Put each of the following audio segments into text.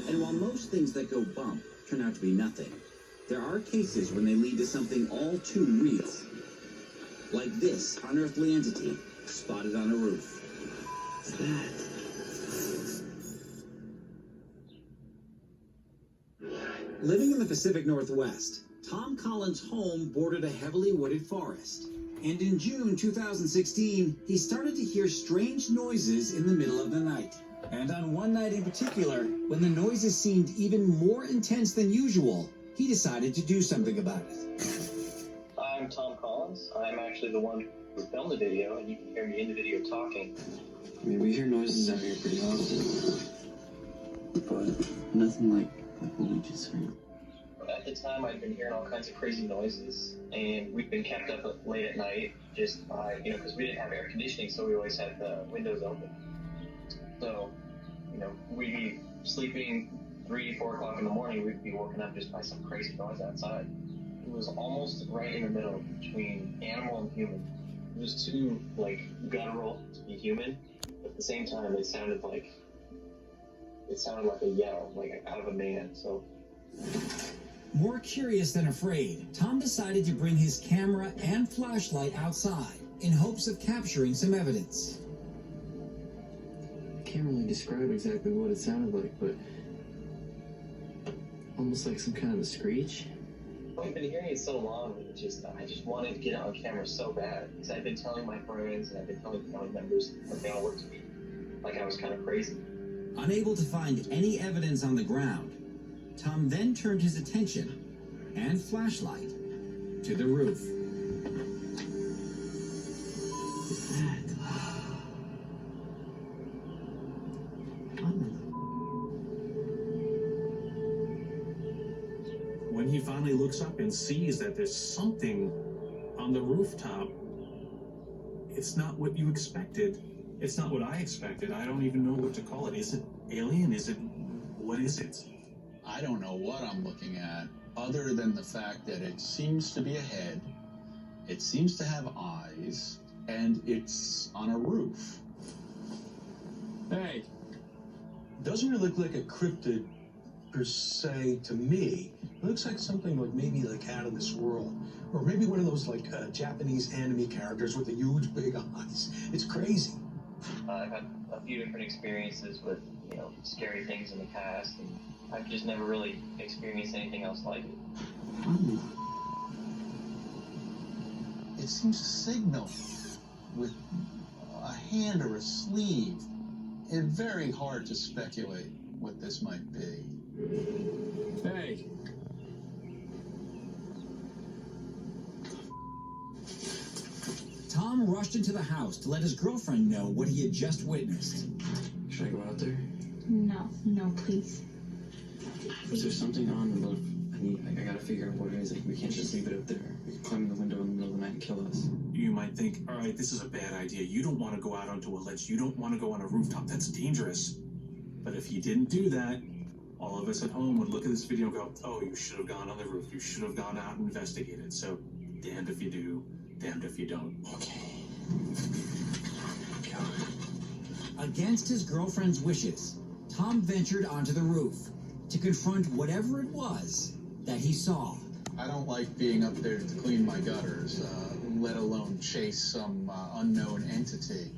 And while most things that go bump turn out to be nothing, there are cases when they lead to something all too real. Like this unearthly entity spotted on a roof. What's that? Living in the Pacific Northwest, Tom Collins' home bordered a heavily wooded forest. And in June 2016, he started to hear strange noises in the middle of the night. And on one night in particular, when the noises seemed even more intense than usual, he decided to do something about it. I'm Tom Collins. I'm actually the one who filmed the video, and you can hear me in the video talking. I mean, we hear noises out here pretty often, but nothing like what we just heard. At the time, I'd been hearing all kinds of crazy noises, and we'd been kept up late at night just by, because we didn't have air conditioning, so we always had the windows open. So, we'd be sleeping 3, 4 o'clock in the morning, we'd be woken up just by some crazy noise outside. It was almost right in the middle between animal and human. It was too, guttural to be human, but at the same time, it sounded like a yell, out of a man, so... More curious than afraid, Tom decided to bring his camera and flashlight outside in hopes of capturing some evidence. I can't really describe exactly what it sounded like, but almost like some kind of a screech. I've been hearing it so long that I just wanted to get it on camera so bad, because I've been telling my friends and I've been telling family members that they all work to me like I was kind of crazy. Unable to find any evidence on the ground, Tom then turned his attention and flashlight to the roof. What's that? When he finally looks up and sees that there's something on the rooftop, it's not what you expected. It's not what I expected. I don't even know what to call it. Is it alien? What is it? I don't know what I'm looking at, other than the fact that it seems to be a head, it seems to have eyes, and it's on a roof. Hey, doesn't really look like a cryptid per se to me. It looks like something maybe out of this world, or maybe one of those Japanese anime characters with the huge big eyes. It's crazy. I've had a few different experiences with scary things in the past, and I've just never really experienced anything else like it. It seems to signal with a hand or a sleeve. It's very hard to speculate what this might be. Hey. Tom rushed into the house to let his girlfriend know what he had just witnessed. Should I go out there? No, please. Was there something on the roof? I gotta figure out what it is. We can't just leave it up there. We can climb in the window in the middle of the night and kill us. You might think, all right, this is a bad idea. You don't want to go out onto a ledge. You don't want to go on a rooftop. That's dangerous. But if you didn't do that, all of us at home would look at this video and go, oh, you should have gone on the roof. You should have gone out and investigated. So, damned if you do, damned if you don't. Okay. Against his girlfriend's wishes, Tom ventured onto the roof to confront whatever it was that he saw. I don't like being up there to clean my gutters, let alone chase some unknown entity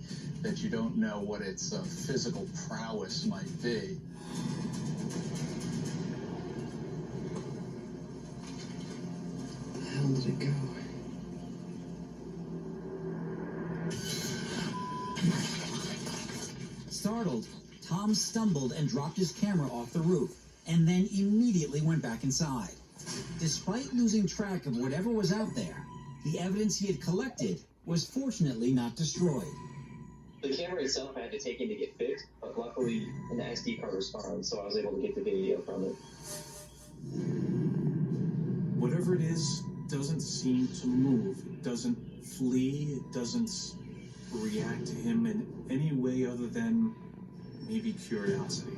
that you don't know what its physical prowess might be. Where the hell did it go? Startled, Tom stumbled and dropped his camera off the roof, and then immediately went back inside. Despite losing track of whatever was out there, the evidence he had collected was fortunately not destroyed. The camera itself I had to take in to get fixed, but luckily an SD card was fine, so I was able to get the video from it. Whatever it is doesn't seem to move. It doesn't flee. It doesn't react to him in any way other than maybe curiosity.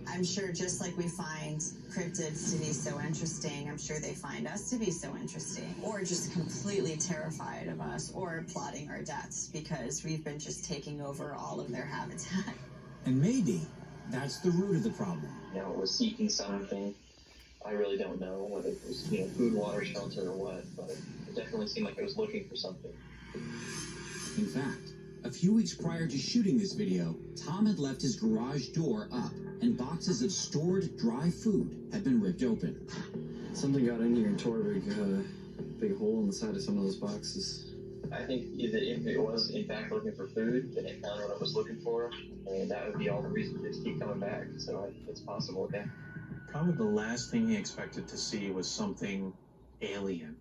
I'm sure just like we find cryptids to be so interesting, I'm sure they find us to be so interesting. Or just completely terrified of us, or plotting our deaths because we've been just taking over all of their habitat. And maybe that's the root of the problem. You know, it was seeking something. I really don't know whether it was, you know, food, water, shelter, or what, but it definitely seemed like it was looking for something. In fact, a few weeks prior to shooting this video, Tom had left his garage door up, and boxes of stored dry food had been ripped open. Something got in here and tore a big hole in the side of some of those boxes. I think if it was in fact looking for food, then it found what it was looking for, and that would be all the reason to keep coming back. So it's possible, yeah. Probably the last thing he expected to see was something alien.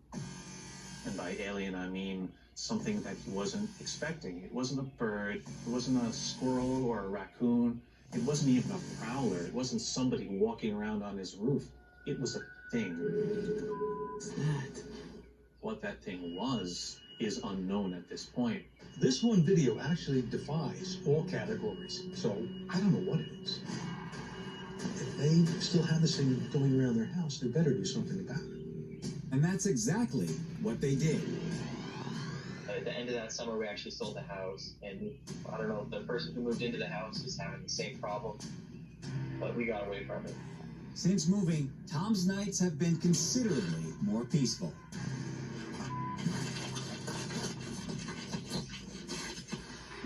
And by alien, I mean something that he wasn't expecting. It wasn't a bird, it wasn't a squirrel or a raccoon, it wasn't even a prowler, it wasn't somebody walking around on his roof. It was a thing. What's that? What that thing was is unknown at this point. This one video actually defies all categories, so I don't know what it is. If they still have this thing going around their house, they better do something about it. And that's exactly what they did. At the end of that summer, we actually sold the house, and I don't know if the person who moved into the house is having the same problem, but we got away from it. Since moving, Tom's nights have been considerably more peaceful.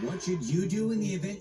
What should you do in the event